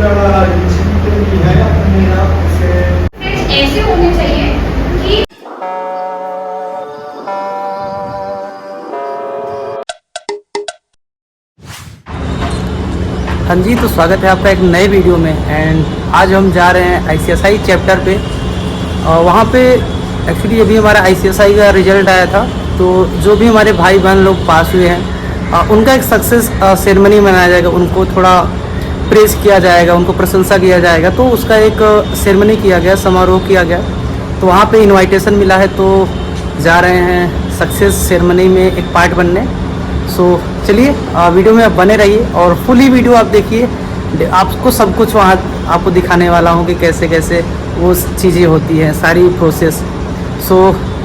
है अपने आप से ऐसे होने चाहिए कि हाँ जी, तो स्वागत है आपका एक नए वीडियो में। एंड आज हम जा रहे हैं आईसीएसआई चैप्टर पे। वहाँ पे एक्चुअली अभी हमारा आईसीएसआई का रिजल्ट आया था, तो जो भी हमारे भाई बहन लोग पास हुए हैं उनका एक सक्सेस सेरेमनी मनाया जाएगा, उनको थोड़ा प्रेज़ किया जाएगा, उनको प्रशंसा किया जाएगा। तो उसका एक सेरेमनी किया गया, समारोह किया गया। तो वहाँ पे इनविटेशन मिला है, तो जा रहे हैं सक्सेस सेरेमनी में एक पार्ट बनने। सो चलिए वीडियो में आप बने रहिए और फुल ही वीडियो आप देखिए। आपको सब कुछ वहाँ आपको दिखाने वाला हूँ कि कैसे कैसे वो चीज़ें होती हैं, सारी प्रोसेस। सो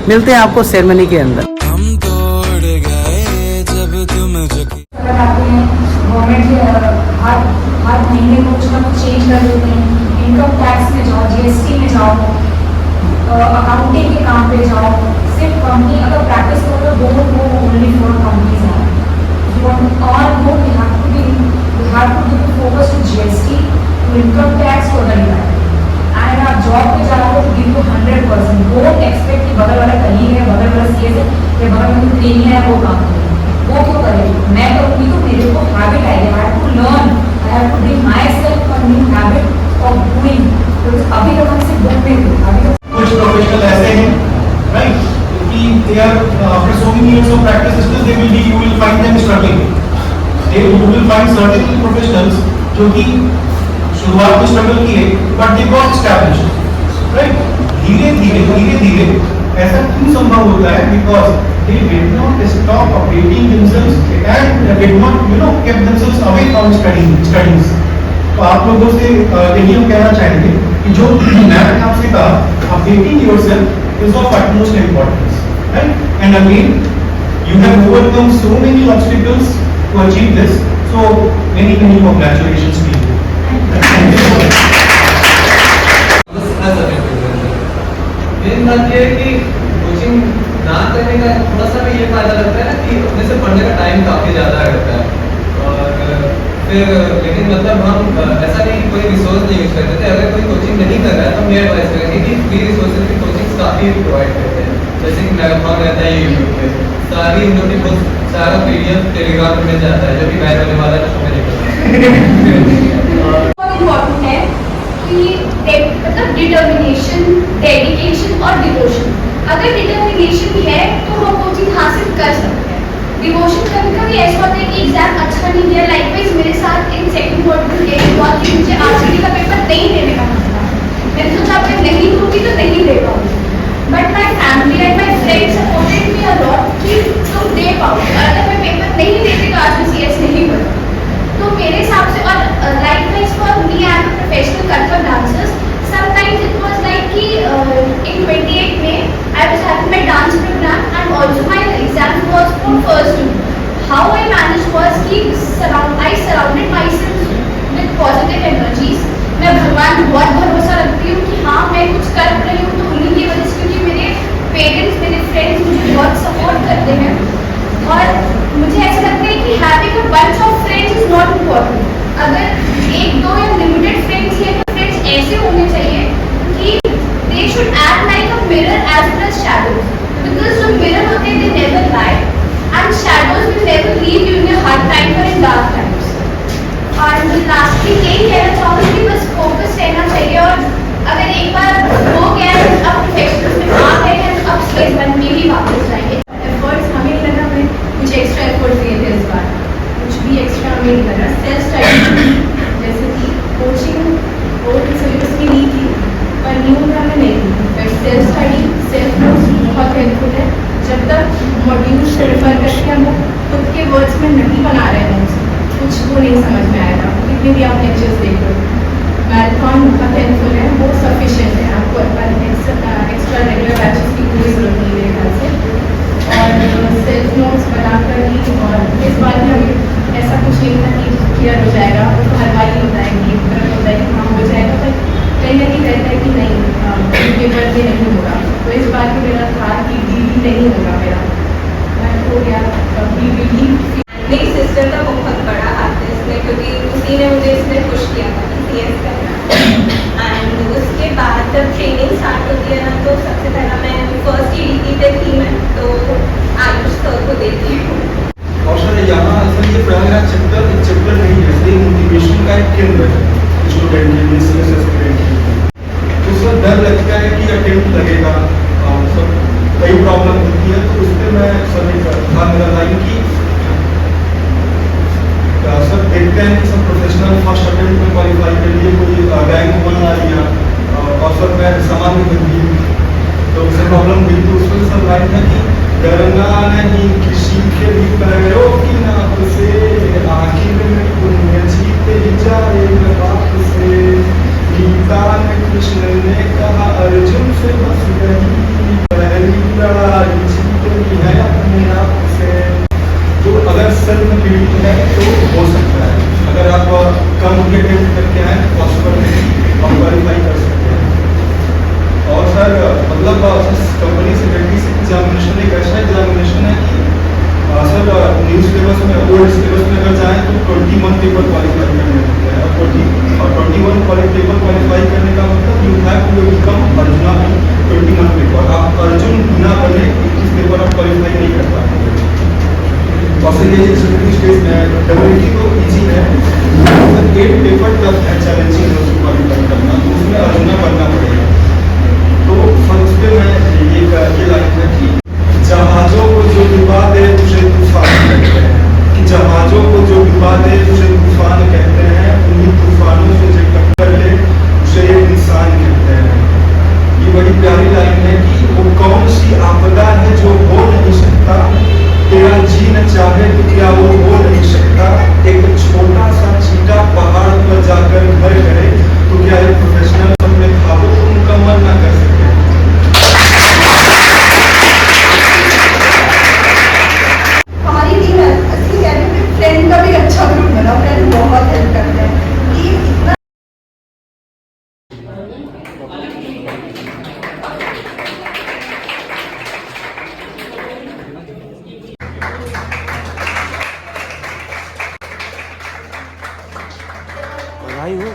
मिलते हैं आपको सेरेमनी के अंदर। हम तोड़ गए जब तुम गवर्नमेंट हर महीने कुछ ना कुछ चेंज कर देते हैं। इनकम टैक्स में जाओ, जीएसटी में जाओ, अकाउंटिंग के काम पे जाओ। सिर्फ कंपनी अगर प्रैक्टिस करो तो वो ओनली फॉर कंपनीज है। और वो we have to give focus to GST, to income tax for the year. And आप जॉब पे जा रहे हो तो गिव यू 100%। डोंट एक्सपेक्ट कि बगल वाला कलीग है, बगल वाला सीएस है या बगल में ट्रेनी है वो काम करेगी। वो क्यों करेगी? मैं करूँगी तो मेरे को हैबिट आएगी। I have to learn, I have to bring myself a new habit of doing. अभी तक हम सिर्फ बुक में थे, अभी तक कुछ प्रोफेशनल ऐसे हैं, राइट, कि they are after so many years of practice still you will find them struggling. You will find certain professionals जो कि शुरुआत में स्ट्रगल किए but they got established, right? धीरे धीरे ऐसा क्यों संभव होता है? Because they did not stop updating themselves and did not kept themselves away from studies. तो आप लोगों से यही हम कहना चाहेंगे कि जो मैंने आपसे कहा, updating yourself is of utmost importance, right? And again, you have overcome so many obstacles to achieve this. So many congratulations to you. Main बात ये है कि कोचिंग ना करने का थोड़ा सा भी ये फायदा लगता है ना कि अपने से पढ़ने का टाइम काफ़ी ज़्यादा रहता है। और फिर लेकिन मतलब हम ऐसा नहीं कि कोई रिसोर्स नहीं यूज़ करते थे। अगर कोई कोचिंग नहीं कर रहा है तो हम ये एडवाइस करेंगे कि फ्री रिसोर्सेज की कोचिंग काफ़ी प्रोवाइड करते हैं। जैसे कि मैराथन रहता है यूट्यूब पे, सारी इन लोग की बहुत सारा PDF टेलीग्राम में मिल जाता है, जो कि बैन होने वाला है तो समझ नहीं इम्पोर्टेंट है कि मतलब डिटर्मिनेशन, डेडिकेशन और डिवोशन। अगर डिटर्मिनेशन है तो हम वो चीज़ हासिल कर सकते हैं। डिवोशन कभी कभी ऐसा होता है कि एग्जाम अच्छा नहीं गया। लाइकवाइज मेरे साथ इन सेकंड क्वार्टर में यही हुआ कि मुझे आरसीडी का पेपर नहीं देने का मन था। मैंने सोचा मैं नहीं दूंगी तो नहीं दे पाऊंगी, but my family and my friends supported me a lot कि तुम दे पाओगे। और अगर मैं पेपर नहीं देती तो आज मैं CS नहीं बनती। तो मेरे हिसाब से और likewise for me I am a professional Kathak dancers, sometimes it was like कि इन 28 में I was having my dance programme and also my exam was from first to. How I manage was कि I surrounded my self with positive energies. मैं भगवान बहुत भरोसा रखती हूँ कि हाँ मैं कुछ कर रही हूँ तो उन्हीं की वजह से, क्योंकि मेरे पेरेंट्स, मेरे फ्रेंड्स मुझे बहुत सपोर्ट करते हैं। और मुझे ऐसा लगता है कि having a bunch of friends is not important. अगर एक दो या लिमिटेड फ्रेंड्स हैं तो फ्रेंड्स ऐसे होने चाहिए कि they should act like a mirror as well as shadows, because जो मिरर होते हैं they never lie and shadows will never leave you in your hard time और इन डार्क टाइम्स। और लास्टली यही कहना चाहूँगी कि बस फोकस रहना चाहिए। और अगर एक बार हो गया है अब प्रोफेशनल्स में आ गए हैं तो अब स्टेज बन के ही वापस जाएंगे। एफर्ट्स हमें नहीं लगा, हमें कुछ एक्स्ट्रा एफर्ट्स दिए थे इस बार, कुछ भी एक्स्ट्रा हमें नहीं लगा। सेल्फ स्टडी जैसे कि कोचिंग और सिलेबस की नहीं थी पर न्यू में हमें नहीं थी, but self study, self notes बहुत हेल्पफुल है। जब तक मॉड्यूल्स को रेफर करके हम खुद के वर्ड्स में नहीं बना रहे हैं नोट्स, कुछ वो नहीं समझ में आएगा। कितने भी आप लेक्चर्स देख लो, मैराथन बहुत हेल्पफुल है, वो सफिशिएंट है। आपको एक्स्ट्रा रेगुलर बैचेस की कोई ज़रूरत नहीं है घर से। और सेल्फ नोट्स बनाकर ही, और इस बार भी हमें ऐसा कुछ नहीं था कि क्लियर हो जाएगा, तो हर बार ही होता है कि तरह होता है कि हाँ हो जाएगा, पर कहीं ना कहीं रहता है कि नहीं पेपर में नहीं होगा। तो इस बार भी मेरा था कि DD नहीं होगा मेरा, मैं हो गया DD। मेरी सिस्टर का बहुत बड़ा हाथ है इसमें, क्योंकि उसी ने मुझे इसमें पुश किया था कि CS एक केंद्र है स्टूडेंट के लिए, सीएस एस्पिरेंट के लिए। तो सर डर लगता है कि अटेम्प्ट लगेगा, सर कई प्रॉब्लम होती है, तो उस पर मैं सर एक था मेरा लाइन की सर देखते हैं कि सब प्रोफेशनल फर्स्ट अटेम्प्ट में क्वालिफाई के लिए कोई रैंक 1 आ लिया और सर मैं सामान्य बंदी, तो उससे प्रॉब्लम हुई। तो उसमें सर लाइन है कि डरना नहीं किसी के भी पैरों की नाप से, आखिर में पुण्य जीते जाएगा बाप से। गीता में कृष्ण ने कहा अर्जुन से बस गई, पहली लड़ाई जीतनी है अपने आप से। तो अगर सेल्फ बिलीव है तो हो सकता है, अगर आप कम अटेम्प्ट करके आए तो पॉसिबल है आप क्वालिफाई कर सकते हैं। और सर मतलब कंपनी सेक्रेटरी से एग्जामिनेशन एक ऐसा एग्जामिनेशन है कि सर न्यू सिलेबस में, ओल्ड सिलेबस में अगर जाएँ तो 21 पेपर क्वालिफाई करने होते हैं, और 21 पेपर क्वालिफाई करने का मतलब you have to become Arjuna in 21 paper. आप अर्जुन बिना बने 21 पेपर आप क्वालिफाई नहीं कर पाते। और फिर ये सेक्रेटरी स्टेज में डब्ल्यूटी तो ईजी है, 8 पेपर टफ है, चैलेंजिंग है उसको क्वालिफाई करना, तो उसमें अर्जुना बनना पड़ेगा। तो सर उस पर मैं ये लाइन है कि जहाजों को जो डुबा दे उसे तूफान कहते हैं, कि जहाजों को जो डुबा दे उसे तूफान कहते हैं, उन्हीं तूफानों से जो टक्कर ले उसे इंसान कहते हैं। ये बड़ी प्यारी लाइन है कि वो कौन सी आपदा है जो हो नहीं सकता, तेरा जी न चाहे तो क्या वो हो नहीं सकता। एक छोटा सा चीटा पहाड़ पर जाकर घर करे तो क्या एक प्रोफेशनल अपने ख्वाबों को मुकम्मल ना कर सके। हमारी टीम है असली कहने में फ्रेंड का भी अच्छा ग्रुप बना, फ्रेंड बहुत हेल्प करते हैं। टीम इतना बधाई हो।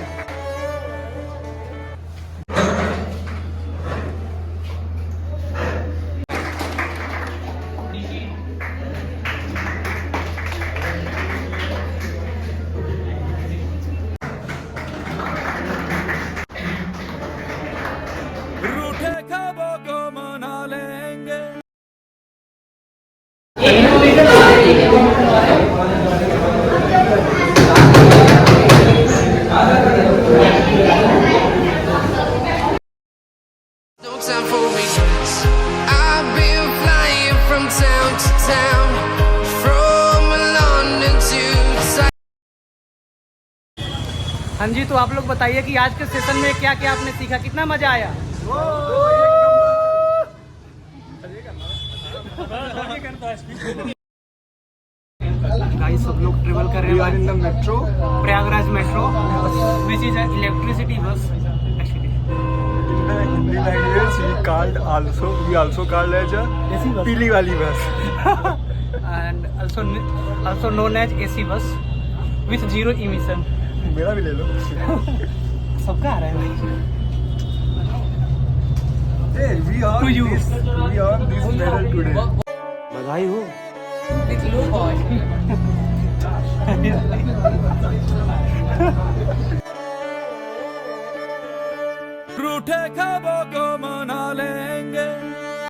रूठे ख्वाबों को मना लेंगे। No time for regrets. I've been flying from town to town, from London to हाँ जी, तो आप लोग बताइए कि आज के सेशन में क्या क्या आपने सीखा, कितना मजा आया। गाइस सब लोग ट्रेवल कर रहे हैं in the metro, Prayagraj metro, which is electricity बस। Hindi language we also called as a पीली वाली बस and also known as AC bus with zero emission। मेरा भी ले लो। सबका आ रहा है भाई। Hey, we earned this medal today। बधाई हो। रूठे ख्वाबों को